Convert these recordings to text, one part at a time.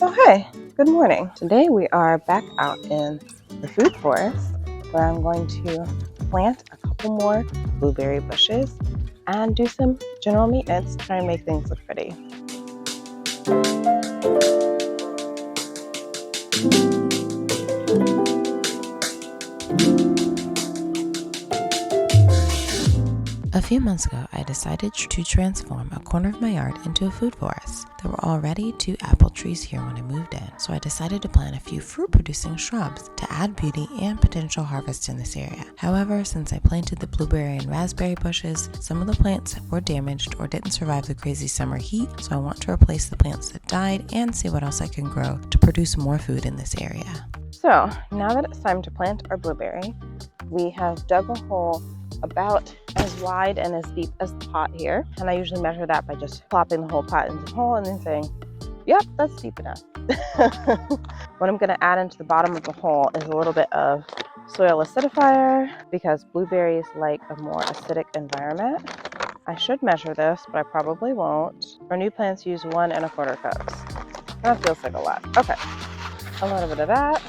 Oh hey, good morning. Today we are back out in the food forest where I'm going to plant a couple more blueberry bushes and do some general maintenance, try and make things look pretty. A few months ago, I decided to transform a corner of my yard into a food forest. There were already 2 apple trees here when I moved in, so I decided to plant a few fruit-producing shrubs to add beauty and potential harvest in this area. However, since I planted the blueberry and raspberry bushes, some of the plants were damaged or didn't survive the crazy summer heat, so I want to replace the plants that died and see what else I can grow to produce more food in this area. So now that it's time to plant our blueberry, we have dug a hole about as wide and as deep as the pot here. And I usually measure that by just plopping the whole pot into the hole and then saying, yep, that's deep enough. What I'm gonna add into the bottom of the hole is a little bit of soil acidifier because blueberries like a more acidic environment. I should measure this, but I probably won't. For new plants, use 1 1/4 cups. That feels like a lot. Okay, a little bit of that,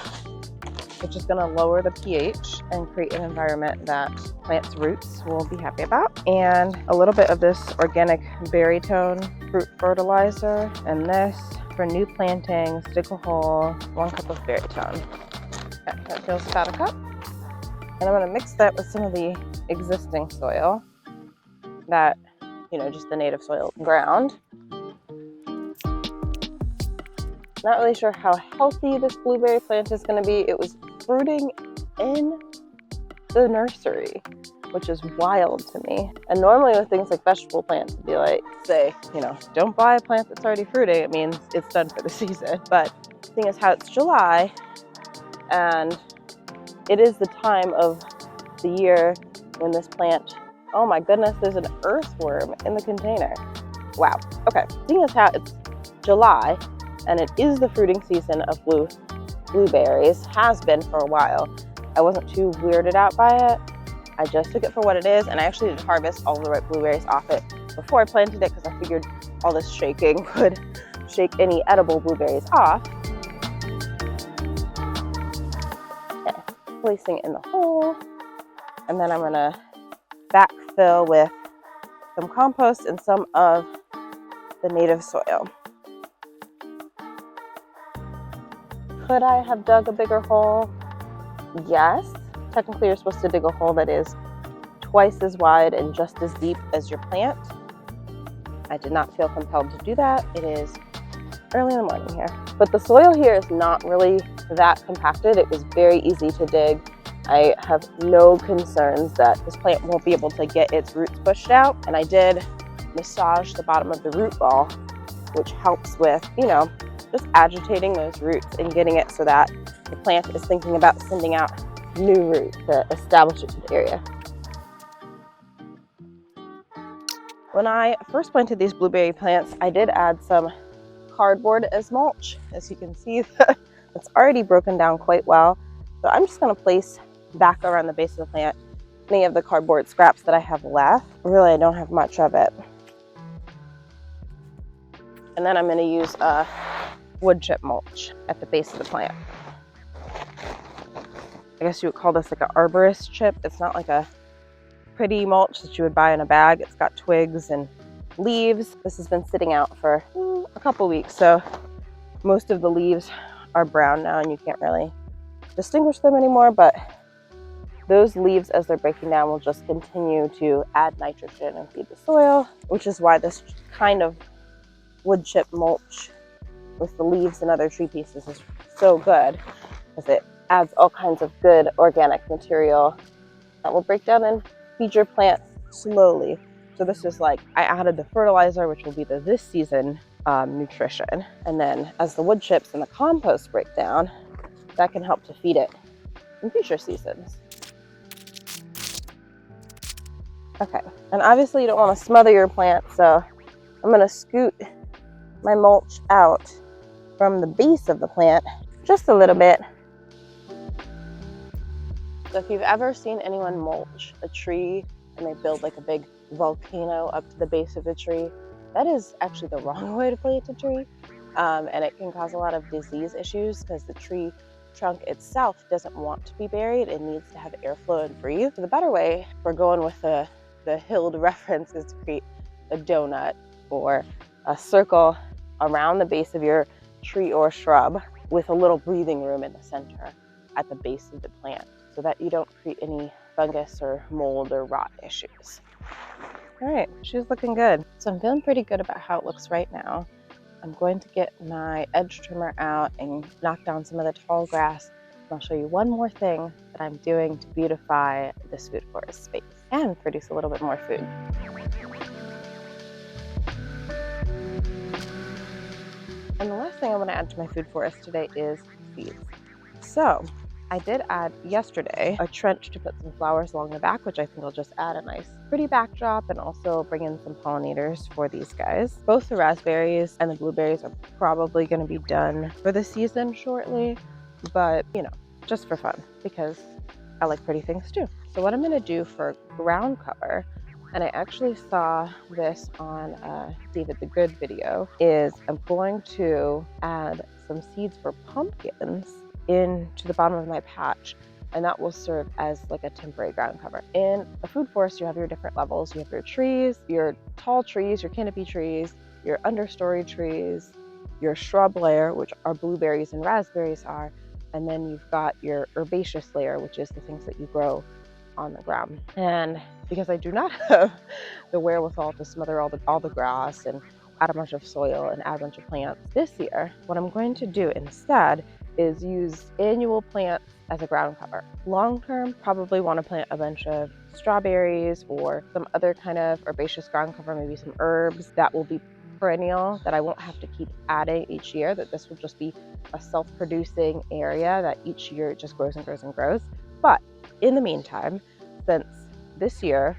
which is going to lower the pH and create an environment that plants' roots will be happy about. And a little bit of this organic baritone fruit fertilizer, and this for new plantings, dig a hole, 1 cup of baritone. Okay, that feels about a cup. And I'm going to mix that with some of the existing soil that, just the native soil ground. Not really sure how healthy this blueberry plant is going to be. It was fruiting in the nursery, which is wild to me. And normally with things like vegetable plants, it'd be like, say, don't buy a plant that's already fruiting. It means it's done for the season. But the thing is how it's July, and it is the time of the year when this plant, oh my goodness, there's an earthworm in the container. Wow. Okay, the thing is how it's July, and it is the fruiting season of blueberries, has been for a while. I wasn't too weirded out by it. I just took it for what it is, and I actually did harvest all the ripe blueberries off it before I planted it because I figured all this shaking would shake any edible blueberries off. Okay, placing it in the hole, and then I'm gonna backfill with some compost and some of the native soil. Could I have dug a bigger hole? Yes. Technically, you're supposed to dig a hole that is twice as wide and just as deep as your plant. I did not feel compelled to do that. It is early in the morning here. But the soil here is not really that compacted. It was very easy to dig. I have no concerns that this plant won't be able to get its roots pushed out. And I did massage the bottom of the root ball, which helps with, just agitating those roots and getting it so that the plant is thinking about sending out new roots to establish it to the area. When I first planted these blueberry plants, I did add some cardboard as mulch. As you can see, it's already broken down quite well. So I'm just going to place back around the base of the plant any of the cardboard scraps that I have left. Really, I don't have much of it. And then I'm going to use a wood chip mulch at the base of the plant. I guess you would call this like an arborist chip. It's not like a pretty mulch that you would buy in a bag. It's got twigs and leaves. This has been sitting out for a couple weeks, so most of the leaves are brown now and you can't really distinguish them anymore, but those leaves as they're breaking down will just continue to add nitrogen and feed the soil, which is why this kind of wood chip mulch with the leaves and other tree pieces is so good, because it adds all kinds of good organic material that will break down and feed your plant slowly. So this is like, I added the fertilizer, which will be the this season nutrition. And then as the wood chips and the compost break down, that can help to feed it in future seasons. Okay, and obviously you don't want to smother your plant, so I'm going to scoot my mulch out from the base of the plant just a little bit. So if you've ever seen anyone mulch a tree and they build like a big volcano up to the base of the tree, that is actually the wrong way to plant a tree. and it can cause a lot of disease issues because the tree trunk itself doesn't want to be buried. It needs to have airflow and breathe. So the better way, if we're going with the hilled reference, is to create a donut or a circle around the base of your tree or shrub with a little breathing room in the center at the base of the plant so that you don't create any fungus or mold or rot issues. All right, she's looking good. So I'm feeling pretty good about how it looks right now. I'm going to get my edge trimmer out and knock down some of the tall grass. And I'll show you one more thing that I'm doing to beautify this food forest space and produce a little bit more food. And the last thing I want to add to my food forest today is seeds. So I did add yesterday a trench to put some flowers along the back, which I think will just add a nice pretty backdrop and also bring in some pollinators for these guys. Both the raspberries and the blueberries are probably going to be done for the season shortly, but you know, just for fun because I like pretty things too. So what I'm going to do for ground cover, and I actually saw this on David the Good video, is I'm going to add some seeds for pumpkins into the bottom of my patch, and that will serve as like a temporary ground cover. In a food forest, you have your different levels. You have your trees, your tall trees, your canopy trees, your understory trees, your shrub layer, which our blueberries and raspberries are, and then you've got your herbaceous layer, which is the things that you grow on the ground. And because I do not have the wherewithal to smother all the grass and add a bunch of soil and add a bunch of plants this year, what I'm going to do instead is use annual plants as a ground cover. Long term, probably want to plant a bunch of strawberries or some other kind of herbaceous ground cover, maybe some herbs that will be perennial, that I won't have to keep adding each year, that this will just be a self-producing area that each year it just grows and grows and grows. But in the meantime, since this year,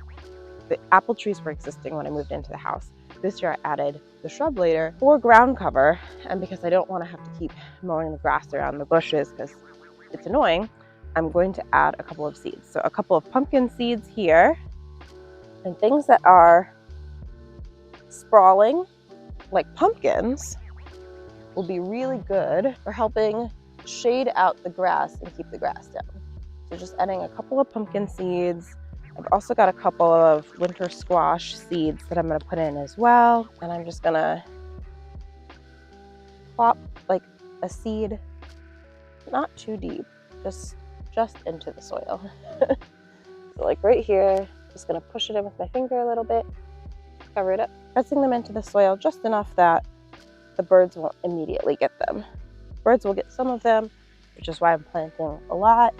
the apple trees were existing when I moved into the house, this year I added the shrub later for ground cover, and because I don't want to have to keep mowing the grass around the bushes because it's annoying, I'm going to add a couple of seeds. So a couple of pumpkin seeds here, and things that are sprawling like pumpkins will be really good for helping shade out the grass and keep the grass down. So just adding a couple of pumpkin seeds. I've also got a couple of winter squash seeds that I'm going to put in as well. And I'm just going to plop like a seed, not too deep, just into the soil. So like right here, just going to push it in with my finger a little bit, cover it up, pressing them into the soil just enough that the birds won't immediately get them. Birds will get some of them, which is why I'm planting a lot.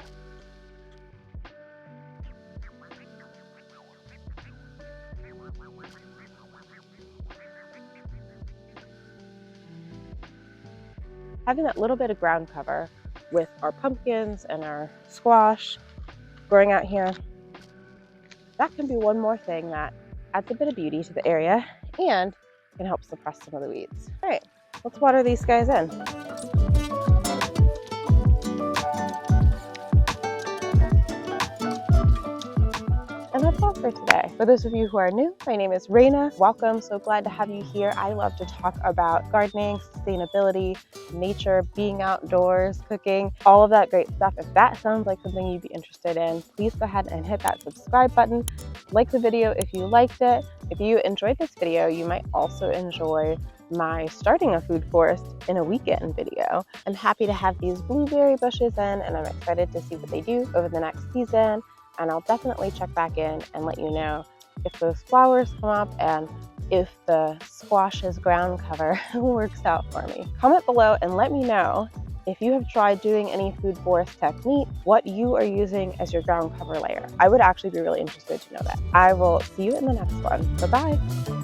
Having that little bit of ground cover with our pumpkins and our squash growing out here, that can be one more thing that adds a bit of beauty to the area and can help suppress some of the weeds. All right, let's water these guys in. And that's all for today. For those of you who are new, my name is Raina. Welcome, so glad to have you here. I love to talk about gardening, sustainability, nature, being outdoors, cooking, all of that great stuff. If that sounds like something you'd be interested in, please go ahead and hit that subscribe button. Like the video if you liked it. If you enjoyed this video, you might also enjoy my starting a food forest in a weekend video. I'm happy to have these blueberry bushes in, and I'm excited to see what they do over the next season. And I'll definitely check back in and let you know if those flowers come up and if the squash's ground cover works out for me. Comment below and let me know if you have tried doing any food forest technique, what you are using as your ground cover layer. I would actually be really interested to know that. I will see you in the next one. Bye-bye.